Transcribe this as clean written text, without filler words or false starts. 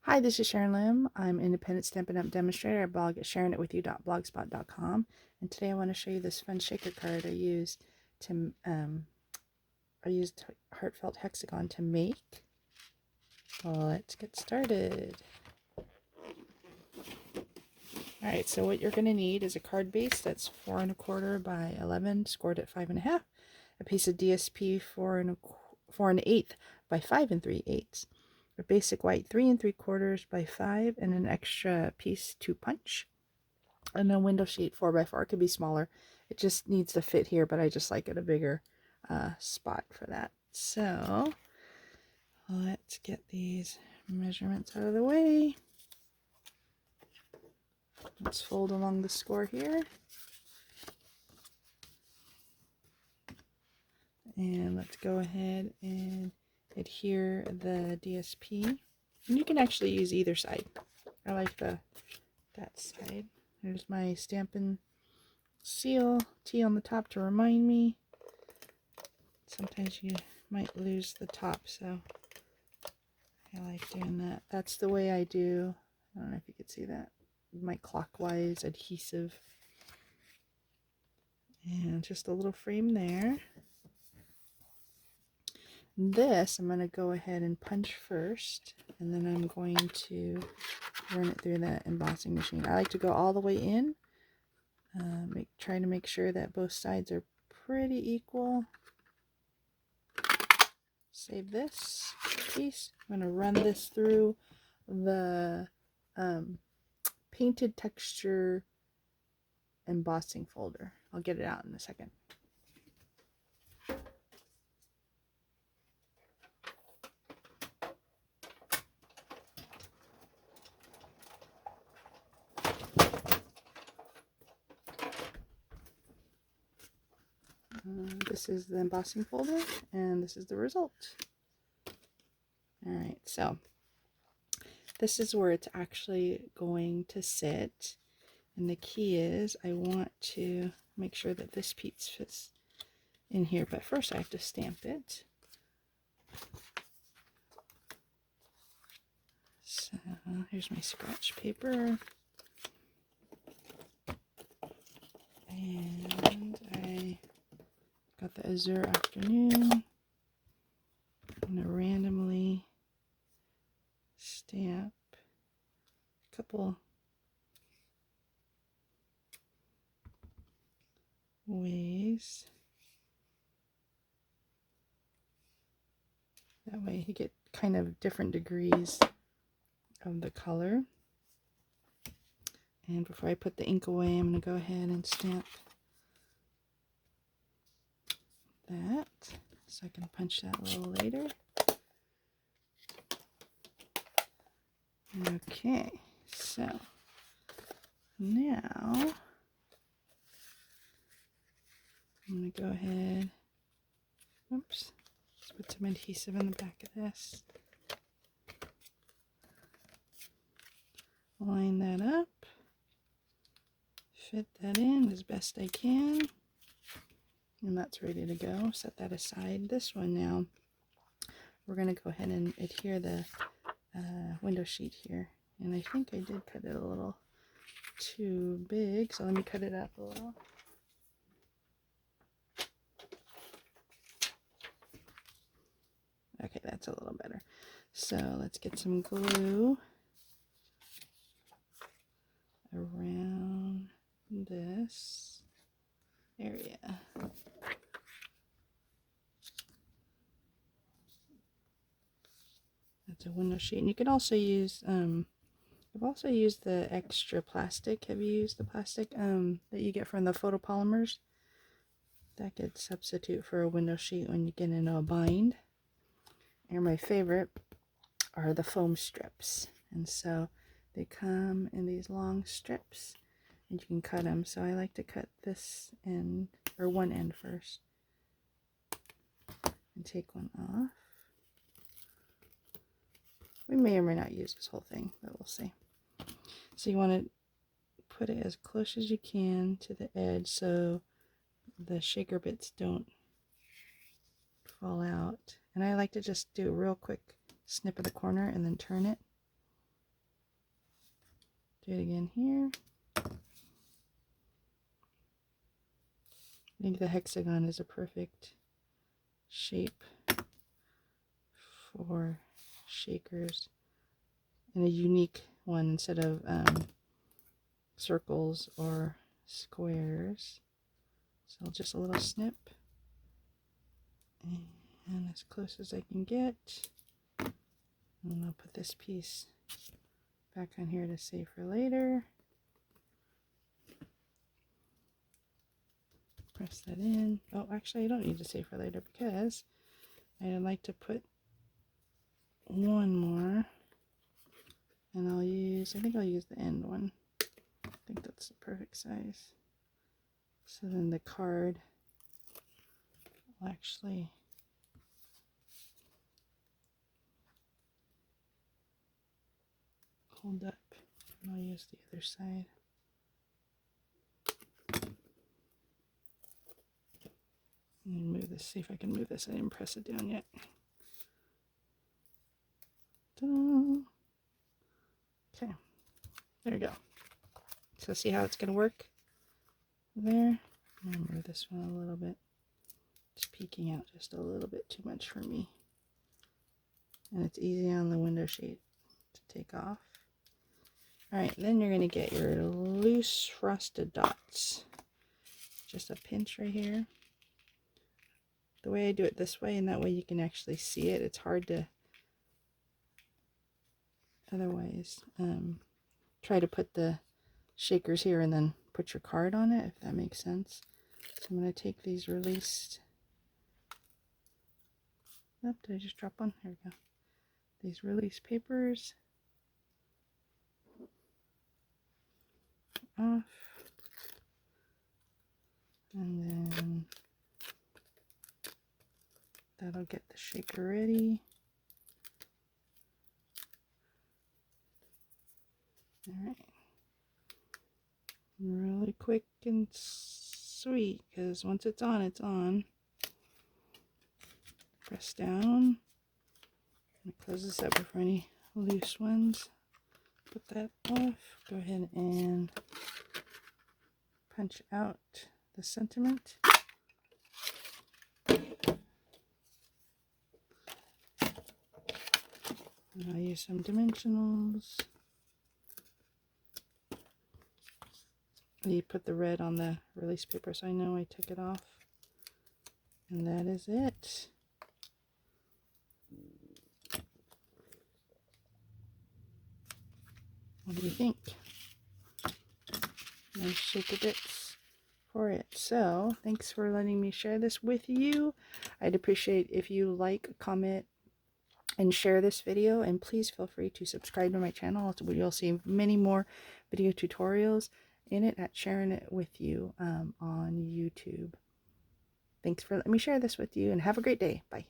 Hi, this is Sharon Lim. I'm independent Stampin' Up! Demonstrator. I blog at sharonitwithyou.blogspot.com. And today I want to show you this fun shaker card I used Heartfelt Hexagon to make. Let's get started. Alright, so what you're going to need is a card base that's 4 1/4 by 11, scored at 5 1/2, a piece of DSP 4 1/8 by 5 3/8, a basic white 3 3/4 by 5, and an extra piece to punch, and a window sheet 4 by 4. It could be smaller. It just needs to fit here, but I just like it a bigger spot for that. So let's get these measurements out of the way. Let's fold along the score here. And let's go ahead and adhere the DSP. And you can actually use either side. I like that side. There's my Stampin' seal, T on the top to remind me. Sometimes you might lose the top, so I like doing that. That's the way I do. I don't know if you could see that. My clockwise adhesive. And just a little frame there. This I'm going to go ahead and punch first, and then I'm going to run it through the embossing machine. I like to go all the way in, try to make sure that both sides are pretty equal. Save this piece. I'm going to run this through the painted texture embossing folder. I'll get it out in a second. This is the embossing folder, and this is the result. Alright, so this is where it's actually going to sit, and the key is I want to make sure that this piece fits in here, but first I have to stamp it. So here's my scratch paper, and I got the Azure Afternoon. I'm going to randomly stamp a couple ways. That way you get kind of different degrees of the color. And before I put the ink away, I'm going to go ahead and stamp that so I can punch that a little later. Okay, so now I'm going to go ahead, oops, let's put some adhesive in the back of this. Line that up, fit that in as best I can, and that's ready to go. Set that aside. This one now, we're going to go ahead and adhere the window sheet here, and I think I did cut it a little too big, so let me cut it up a little. Okay, that's a little better. So let's get some glue around this area. That's a window sheet, and you could also use I've also used the extra plastic. Have you used the plastic that you get from the photopolymers? That could substitute for a window sheet when you get into a bind. And my favorite are the foam strips, and so they come in these long strips, and you can cut them. So I like to cut this end, or one end first, and take one off. We may or may not use this whole thing, but we'll see. So you want to put it as close as you can to the edge so the shaker bits don't fall out. And I like to just do a real quick snip of the corner and then turn it. Do it again here. I think the hexagon is a perfect shape for shakers, and a unique one instead of circles or squares. So just a little snip, and as close as I can get. And I'll put this piece back on here to save for later. Press that in. Oh, actually I don't need to save for later because I'd like to put one more, and I think I'll use the end one. I think that's the perfect size. So then the card will actually hold up, and I'll use the other side. And move this, see if I can move this. I didn't press it down yet. Okay, there we go. So see how it's going to work there? I'm going to move this one a little bit. It's peeking out just a little bit too much for me. And it's easy on the window shade to take off. Alright, then you're going to get your loose frosted dots. Just a pinch right here. The way I do it this way, and that way you can actually see it. It's hard to otherwise try to put the shakers here and then put your card on it, if that makes sense. So I'm going to take these released. Oh, did I just drop one? Here we go. These release papers off, and then that'll get the shaker ready. Alright. Really quick and sweet, because once it's on, it's on. Press down. I'm going to close this up before any loose ones. Put that off. Go ahead and punch out the sentiment. And I'll use some dimensionals. You put the red on the release paper so I know I took it off. And that is it. What do you think? Nice shaker bits for it. So thanks for letting me share this with you. I'd appreciate if you like, comment, and share this video, and please feel free to subscribe to my channel. You'll see many more video tutorials in it at Sharing It With You on YouTube. Thanks for letting me share this with you, and have a great day. Bye.